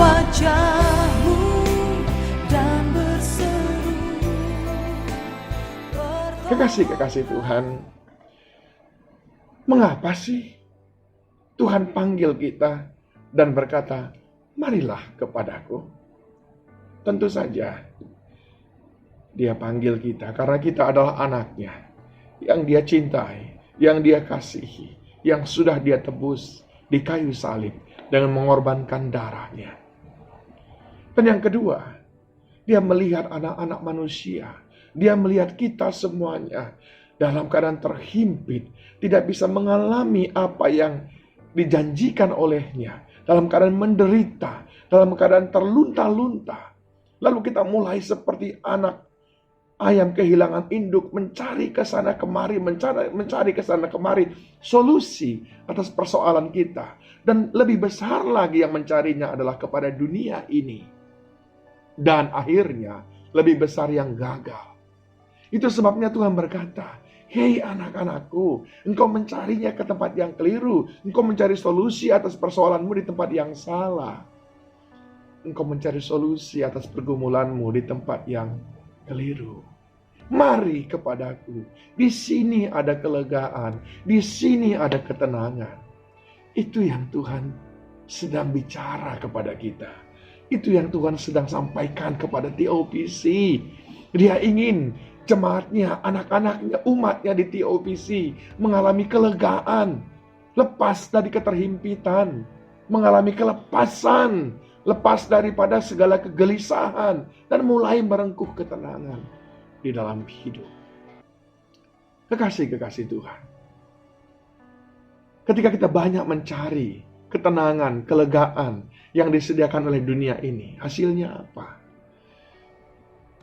wajah-Mu dan berseru. Kekasih-kekasih Tuhan, mengapa sih Tuhan panggil kita dan berkata, marilah kepadaku? Tentu saja Dia panggil kita karena kita adalah anaknya yang Dia cintai, yang Dia kasihi, yang sudah Dia tebus di kayu salib dengan mengorbankan darahnya. Dan yang kedua, Dia melihat anak-anak manusia. Dia melihat kita semuanya dalam keadaan terhimpit, tidak bisa mengalami apa yang dijanjikan olehnya, dalam keadaan menderita, dalam keadaan terlunta-lunta. Lalu kita mulai seperti anak ayam kehilangan induk, mencari ke sana kemari, mencari ke sana kemari solusi atas persoalan kita. Dan lebih besar lagi yang mencarinya adalah kepada dunia ini. Dan akhirnya lebih besar yang gagal. Itu sebabnya Tuhan berkata, hei anak-anakku, engkau mencarinya ke tempat yang keliru. Engkau mencari solusi atas persoalanmu di tempat yang salah. Engkau mencari solusi atas pergumulanmu di tempat yang keliru. Mari kepadaku. Di sini ada kelegaan. Di sini ada ketenangan. Itu yang Tuhan sedang bicara kepada kita. Itu yang Tuhan sedang sampaikan kepada TOPC. Dia ingin jemaatnya, anak-anaknya, umatnya di TOPC mengalami kelegaan, lepas dari keterhimpitan, mengalami kelepasan, lepas daripada segala kegelisahan, dan mulai merengkuh ketenangan di dalam hidup. Kekasih-kekasih Tuhan, ketika kita banyak mencari ketenangan, kelegaan yang disediakan oleh dunia ini, hasilnya apa?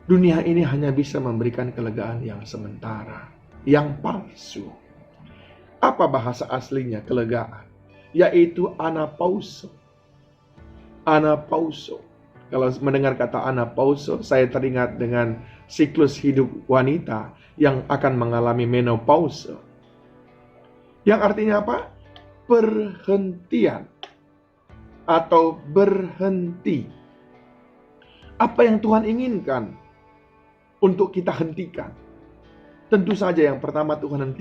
Dunia ini hanya bisa memberikan kelegaan yang sementara, yang palsu. Apa bahasa aslinya kelegaan? Yaitu anapauso. Anapauso. Kalau mendengar kata anapauso, saya teringat dengan siklus hidup wanita yang akan mengalami menopause. Yang artinya apa? Perhentian atau berhenti. Apa yang Tuhan inginkan untuk kita hentikan? Tentu saja yang pertama Tuhan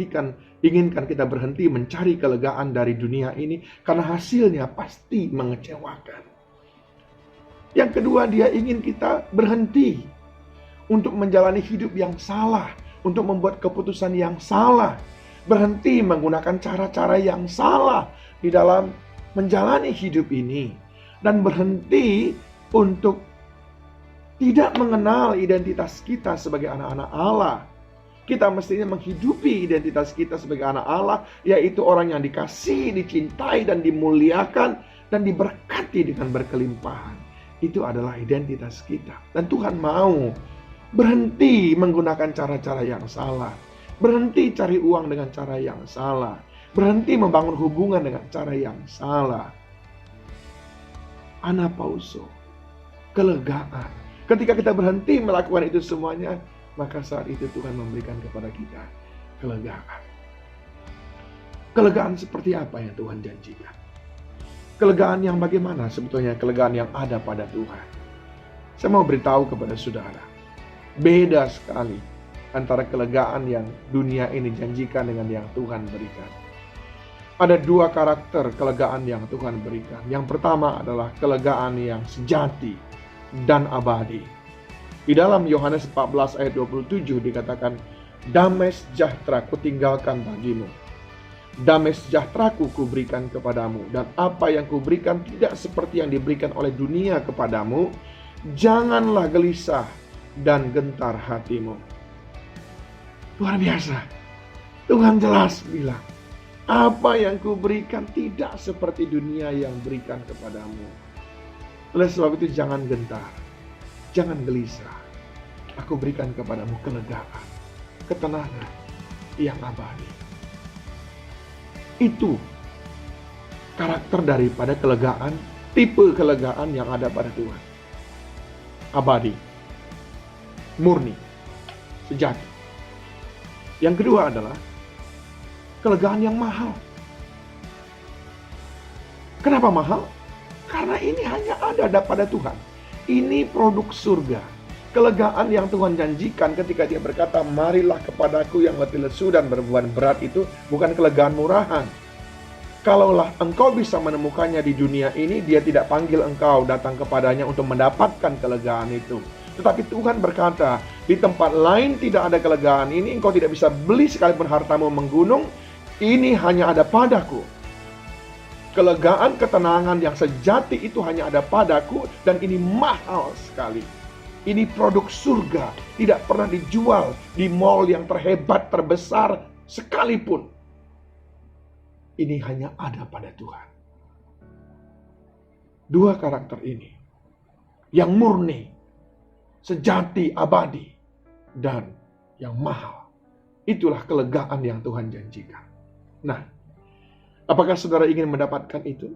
inginkan kita berhenti mencari kelegaan dari dunia ini karena hasilnya pasti mengecewakan. Yang kedua, Dia ingin kita berhenti untuk menjalani hidup yang salah, untuk membuat keputusan yang salah, berhenti menggunakan cara-cara yang salah di dalam menjalani hidup ini, dan berhenti untuk tidak mengenal identitas kita sebagai anak-anak Allah. Kita mestinya menghidupi identitas kita sebagai anak Allah, yaitu orang yang dikasihi, dicintai, dan dimuliakan, dan diberkati dengan berkelimpahan. Itu adalah identitas kita. Dan Tuhan mau berhenti menggunakan cara-cara yang salah, berhenti cari uang dengan cara yang salah, berhenti membangun hubungan dengan cara yang salah. Anapauso, kelegaan. Ketika kita berhenti melakukan itu semuanya, maka saat itu Tuhan memberikan kepada kita kelegaan. Kelegaan seperti apa yang Tuhan janjikan? Kelegaan yang bagaimana sebetulnya kelegaan yang ada pada Tuhan? Saya mau beritahu kepada saudara, beda sekali antara kelegaan yang dunia ini janjikan dengan yang Tuhan berikan. Ada dua karakter kelegaan yang Tuhan berikan. Yang pertama adalah kelegaan yang sejati dan abadi. Di dalam Yohanes 14 ayat 27 dikatakan, damai sejahtera kutinggalkan bagimu. Damai sejahteraku kuberikan kepadamu, dan apa yang kuberikan tidak seperti yang diberikan oleh dunia kepadamu. Janganlah gelisah dan gentar hatimu. Luar biasa. Tuhan jelas bilang, apa yang kuberikan tidak seperti dunia yang berikan kepadamu. Oleh sebab itu jangan gentar, jangan gelisah. Aku berikan kepadamu kelegaan, ketenangan yang abadi. Itu karakter daripada kelegaan, tipe kelegaan yang ada pada Tuhan. Abadi, murni, sejati. Yang kedua adalah kelegaan yang mahal. Kenapa mahal? Karena ini hanya ada pada Tuhan. Ini produk surga. Kelegaan yang Tuhan janjikan ketika dia berkata, marilah kepadaku yang letih lesu dan berbeban berat, itu bukan kelegaan murahan. Kalaulah engkau bisa menemukannya di dunia ini, dia tidak panggil engkau datang kepadanya untuk mendapatkan kelegaan itu. Tetapi Tuhan berkata, di tempat lain tidak ada kelegaan ini, engkau tidak bisa beli sekalipun hartamu menggunung, ini hanya ada padaku. Kelegaan, ketenangan yang sejati itu hanya ada padaku, dan ini mahal sekali. Ini produk surga, tidak pernah dijual di mall yang terhebat, terbesar sekalipun. Ini hanya ada pada Tuhan. Dua karakter ini, yang murni, sejati, abadi, dan yang mahal. Itulah kelegaan yang Tuhan janjikan. Nah, apakah saudara ingin mendapatkan itu?